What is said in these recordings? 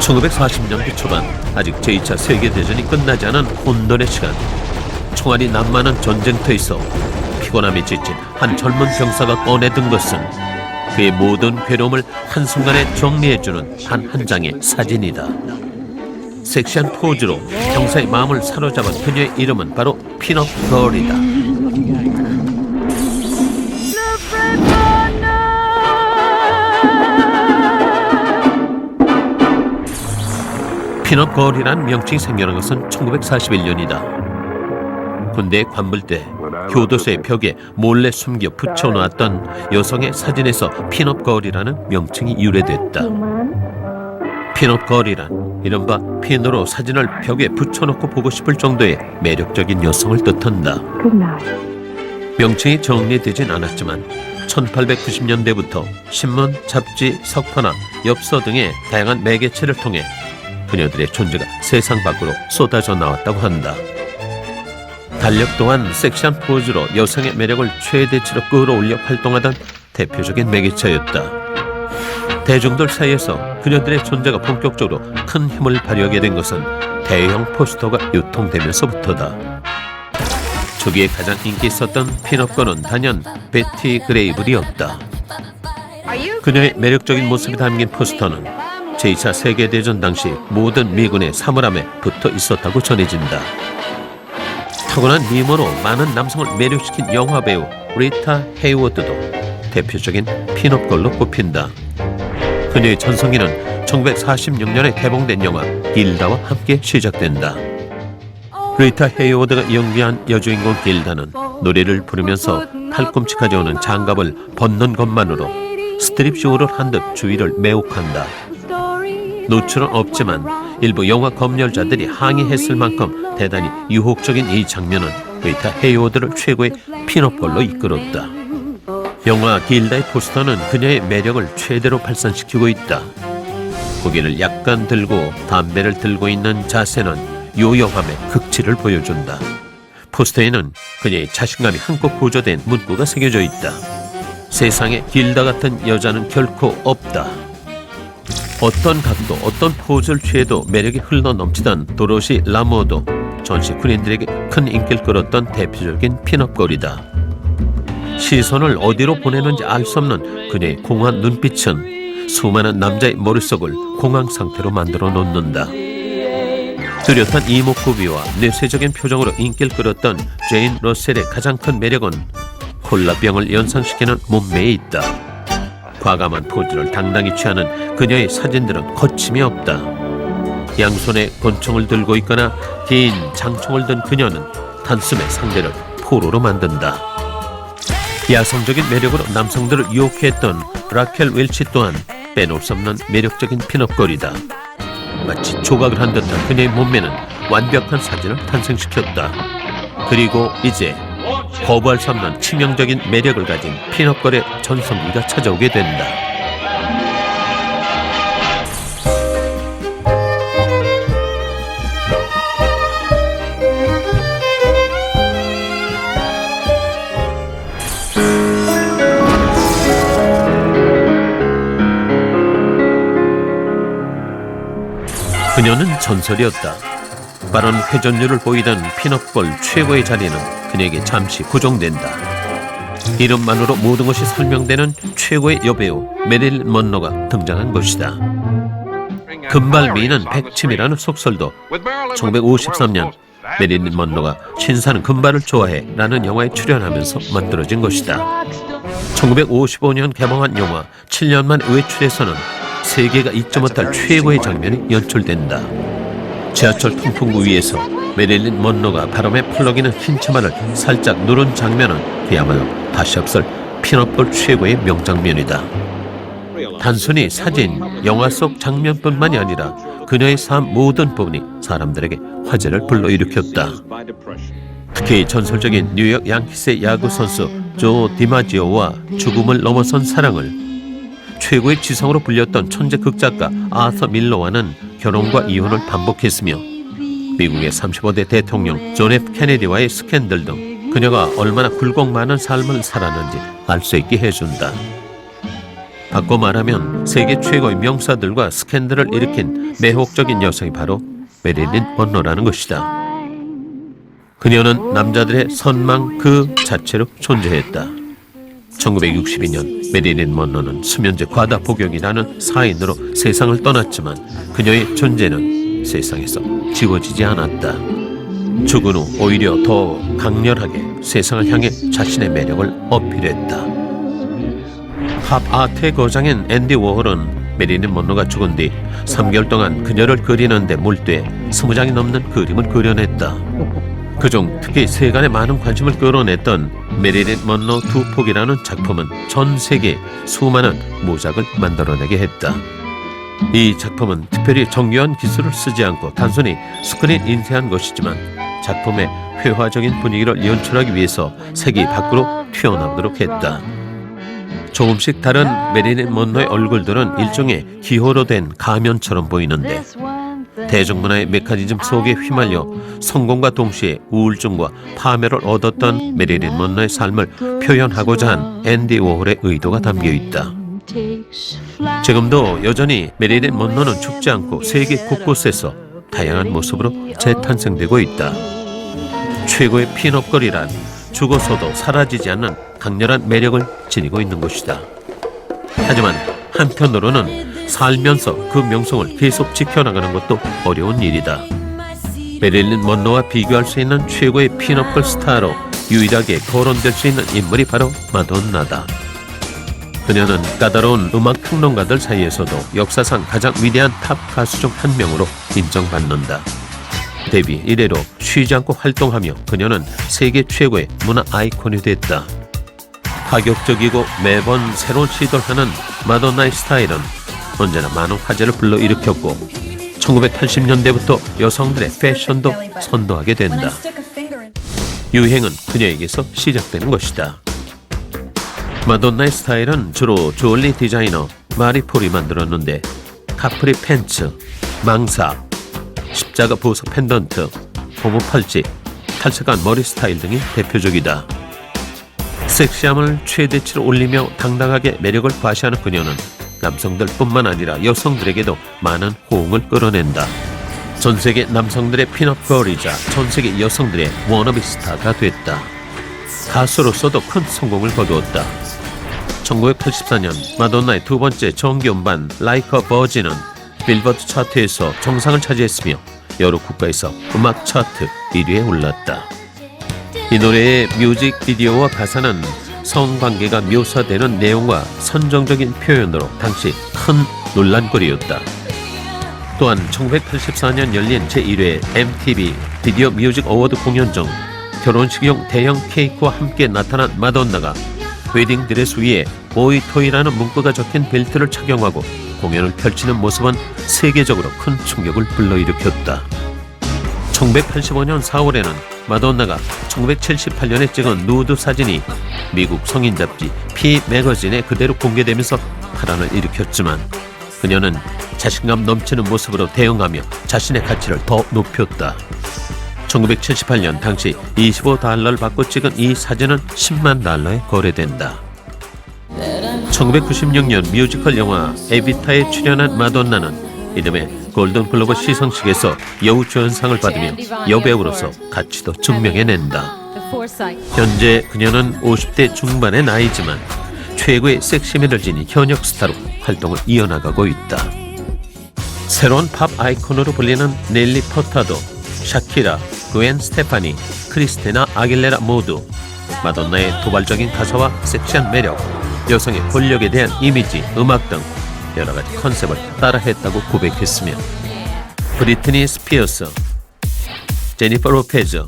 1940년대 초반, 아직 제2차 세계대전이 끝나지 않은 혼돈의 시간. 총알이 난무하는 전쟁터에서 피곤함이 지친 한 젊은 병사가 꺼내든 것은 그의 모든 괴로움을 한순간에 정리해주는 한 장의 사진이다. 섹시한 포즈로 병사의 마음을 사로잡은 그녀의 이름은 바로 핀업 걸이다. 핀업 걸이라는 명칭이 생겨난 것은 1941년이다. 군대 관물 때 교도소의 벽에 몰래 숨겨 붙여놓았던 여성의 사진에서 핀업 걸이라는 명칭이 유래됐다. 핀업 걸이란 이른바 핀으로 사진을 벽에 붙여놓고 보고 싶을 정도의 매력적인 여성을 뜻한다. 명칭이 정리되진 않았지만 1890년대부터 신문, 잡지, 석화나 엽서 등의 다양한 매개체를 통해 그녀들의 존재가 세상 밖으로 쏟아져 나왔다고 한다. 달력 또한 섹시한 포즈로 여성의 매력을 최대치로 끌어올려 활동하던 대표적인 매개체였다. 대중들 사이에서 그녀들의 존재가 본격적으로 큰 힘을 발휘하게 된 것은 대형 포스터가 유통되면서부터다. 초기에 가장 인기 있었던 핀업건은 단연 베티 그레이블이었다. 그녀의 매력적인 모습이 담긴 포스터는 제2차 세계대전 당시 모든 미군의 사물함에 붙어 있었다고 전해진다. 타고난 미모로 많은 남성을 매료시킨 영화배우 리타 헤이워드도 대표적인 핀업걸로 꼽힌다. 그녀의 전성기는 1946년에 개봉된 영화 길다와 함께 시작된다. 리타 헤이워드가 연기한 여주인공 길다는 노래를 부르면서 팔꿈치 가져오는 장갑을 벗는 것만으로 스트립쇼를 한 듯 주위를 매혹한다. 노출은 없지만 일부 영화 검열자들이 항의했을 만큼 대단히 유혹적인 이 장면은 리타 헤이워드를 최고의 핀업걸로 이끌었다. 영화 길다의 포스터는 그녀의 매력을 최대로 발산시키고 있다. 고개를 약간 들고 담배를 들고 있는 자세는 요영함의 극치를 보여준다. 포스터에는 그녀의 자신감이 한껏 고조된 문구가 새겨져 있다. 세상에 길다 같은 여자는 결코 없다. 어떤 각도, 어떤 포즈를 취해도 매력이 흘러넘치던 도로시 라모도 전시 군인들에게 큰 인기를 끌었던 대표적인 핀업걸이다. 시선을 어디로 보내는지 알 수 없는 그녀의 공허한 눈빛은 수많은 남자의 머릿속을 공황 상태로 만들어 놓는다. 뚜렷한 이목구비와 내세적인 표정으로 인기를 끌었던 제인 러셀의 가장 큰 매력은 콜라병을 연상시키는 몸매에 있다. 과감한 포즈를 당당히 취하는 그녀의 사진들은 거침이 없다. 양손에 권총을 들고 있거나 긴 장총을 든 그녀는 단숨에 상대를 포로로 만든다. 야성적인 매력으로 남성들을 유혹했던 라켈 웰치 또한 빼놓을 수 없는 매력적인 핀업걸이다. 마치 조각을 한 듯한 그녀의 몸매는 완벽한 사진을 탄생시켰다. 그리고 이제 거부할 수 없는 치명적인 매력을 가진 핀업걸의 전성기가 찾아오게 된다. 그녀는 전설이었다. 빠른 회전율을 보이던 핀업걸 최고의 자리는 그녀에게 잠시 고정된다. 이름만으로 모든 것이 설명되는 최고의 여배우 메릴린 먼로가 등장한 것이다. 금발 미인은 백침이라는 속설도 1953년 메릴린 먼로가 신사는 금발을 좋아해 라는 영화에 출연하면서 만들어진 것이다. 1955년 개봉한 영화 7년 만 외출에서는 세계가 잊지 못할 최고의 장면이 연출된다. 지하철 통풍구 위에서 메릴린 먼로가 바람에 펄럭이는 흰 치마를 살짝 누른 장면은 그야말로 다시 없을 핀업걸 최고의 명장면이다. 단순히 사진, 영화 속 장면뿐만이 아니라 그녀의 삶 모든 부분이 사람들에게 화제를 불러일으켰다. 특히 전설적인 뉴욕 양키스의 야구 선수 조 디마지오와 죽음을 넘어선 사랑을, 최고의 지성으로 불렸던 천재 극작가 아서 밀러와는 결혼과 이혼을 반복했으며 미국의 35대 대통령 존 F 케네디와의 스캔들 등 그녀가 얼마나 굴곡 많은 삶을 살았는지 알 수 있게 해준다. 바꿔 말하면 세계 최고의 명사들과 스캔들을 일으킨 매혹적인 여성이 바로 메릴린 먼로라는 것이다. 그녀는 남자들의 선망 그 자체로 존재했다. 1962년 메릴린 먼로는 수면제 과다 복용이라는 사인으로 세상을 떠났지만 그녀의 존재는 세상에서 지워지지 않았다. 죽은 후 오히려 더 강렬하게 세상을 향해 자신의 매력을 어필했다. 팝 아트의 거장인 앤디 워홀은 메릴린 먼로가 죽은 뒤 3개월 동안 그녀를 그리는데 몰두해 20장이 넘는 그림을 그려냈다. 그중 특히 세간의 많은 관심을 끌어냈던 메릴린 먼로 두 폭이라는 작품은 전 세계에 수많은 모작을 만들어내게 했다. 이 작품은 특별히 정교한 기술을 쓰지 않고 단순히 스크린 인쇄한 것이지만 작품의 회화적인 분위기를 연출하기 위해서 색이 밖으로 튀어나오도록 했다. 조금씩 다른 메릴린 먼로의 얼굴들은 일종의 기호로 된 가면처럼 보이는데 대중문화의 메커니즘 속에 휘말려 성공과 동시에 우울증과 파멸을 얻었던 메릴린 먼로의 삶을 표현하고자 한 앤디 워홀의 의도가 담겨 있다. 지금도 여전히 메릴린 먼로는 죽지 않고 세계 곳곳에서 다양한 모습으로 재탄생되고 있다. 최고의 핀업걸이란 죽어서도 사라지지 않는 강렬한 매력을 지니고 있는 것이다. 하지만 한편으로는 살면서 그 명성을 계속 지켜나가는 것도 어려운 일이다. 메릴린 먼로와 비교할 수 있는 최고의 핀업걸 스타로 유일하게 거론될 수 있는 인물이 바로 마돈나다. 그녀는 까다로운 음악 평론가들 사이에서도 역사상 가장 위대한 탑 가수 중 한 명으로 인정받는다. 데뷔 이래로 쉬지 않고 활동하며 그녀는 세계 최고의 문화 아이콘이 됐다. 파격적이고 매번 새로운 시도를 하는 마돈나의 스타일은 언제나 많은 화제를 불러일으켰고 1980년대부터 여성들의 패션도 선도하게 된다. 유행은 그녀에게서 시작되는 것이다. 마돈나의 스타일은 주로 주얼리 디자이너 마리폴이 만들었는데 카프리 팬츠, 망사, 십자가 보석 펜던트, 고무 팔찌, 탈색한 머리 스타일 등이 대표적이다. 섹시함을 최대치로 올리며 당당하게 매력을 과시하는 그녀는 남성들뿐만 아니라 여성들에게도 많은 호응을 끌어낸다. 전 세계 남성들의 핀업걸이자 전 세계 여성들의 워너비 스타가 됐다. 가수로서도 큰 성공을 거두었다. 1984년 마돈나의 두 번째 정규 음반 Like a Virgin은 빌보드 차트에서 정상을 차지했으며 여러 국가에서 음악 차트 1위에 올랐다. 이 노래의 뮤직비디오와 가사는 성관계가 묘사되는 내용과 선정적인 표현으로 당시 큰 논란거리였다. 또한 1984년 열린 제1회 MTV 비디오 뮤직 어워드 공연 중 결혼식용 대형 케이크와 함께 나타난 마돈나가 웨딩 드레스 위에 보이토이라는 문구가 적힌 벨트를 착용하고 공연을 펼치는 모습은 세계적으로 큰 충격을 불러일으켰다. 1985년 4월에는 마돈나가 1978년에 찍은 누드 사진이 미국 성인 잡지 피 매거진에 그대로 공개되면서 파란을 일으켰지만 그녀는 자신감 넘치는 모습으로 대응하며 자신의 가치를 더 높였다. 1978년 당시 $25를 받고 찍은 이 사진은 $10만 거래된다. 1996년 뮤지컬 영화 에비타에 출연한 마돈나는 이듬해 골든글로브 시상식에서 여우주연상을 받으며 여배우로서 가치도 증명해낸다. 현재 그녀는 50대 중반의 나이지만 최고의 섹시미를 지닌 현역 스타로 활동을 이어나가고 있다. 새로운 팝 아이콘으로 불리는 넬리 퍼타도, 샤키라, 그웬 스테파니, 크리스티나 아길레라 모두 마돈나의 도발적인 가사와 섹시한 매력, 여성의 권력에 대한 이미지, 음악 등 여러가지 컨셉을 따라했다고 고백했으며 브리트니 스피어스, 제니퍼 로페즈,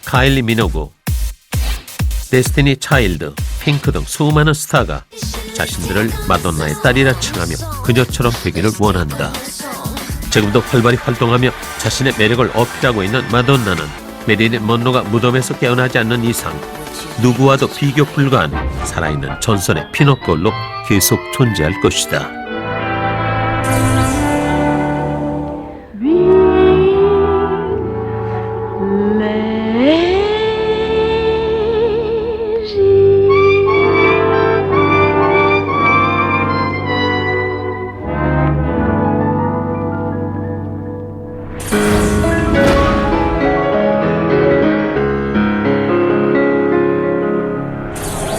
카일리 미노그, 데스티니 차일드, 핑크 등 수많은 스타가 자신들을 마돈나의 딸이라 칭하며 그녀처럼 되기를 원한다. 지금도 활발히 활동하며 자신의 매력을 어필하고 있는 마돈나는 메릴린 먼로가 무덤에서 깨어나지 않는 이상 누구와도 비교 불가한 살아있는 전설의 핀업걸로 계속 존재할 것이다.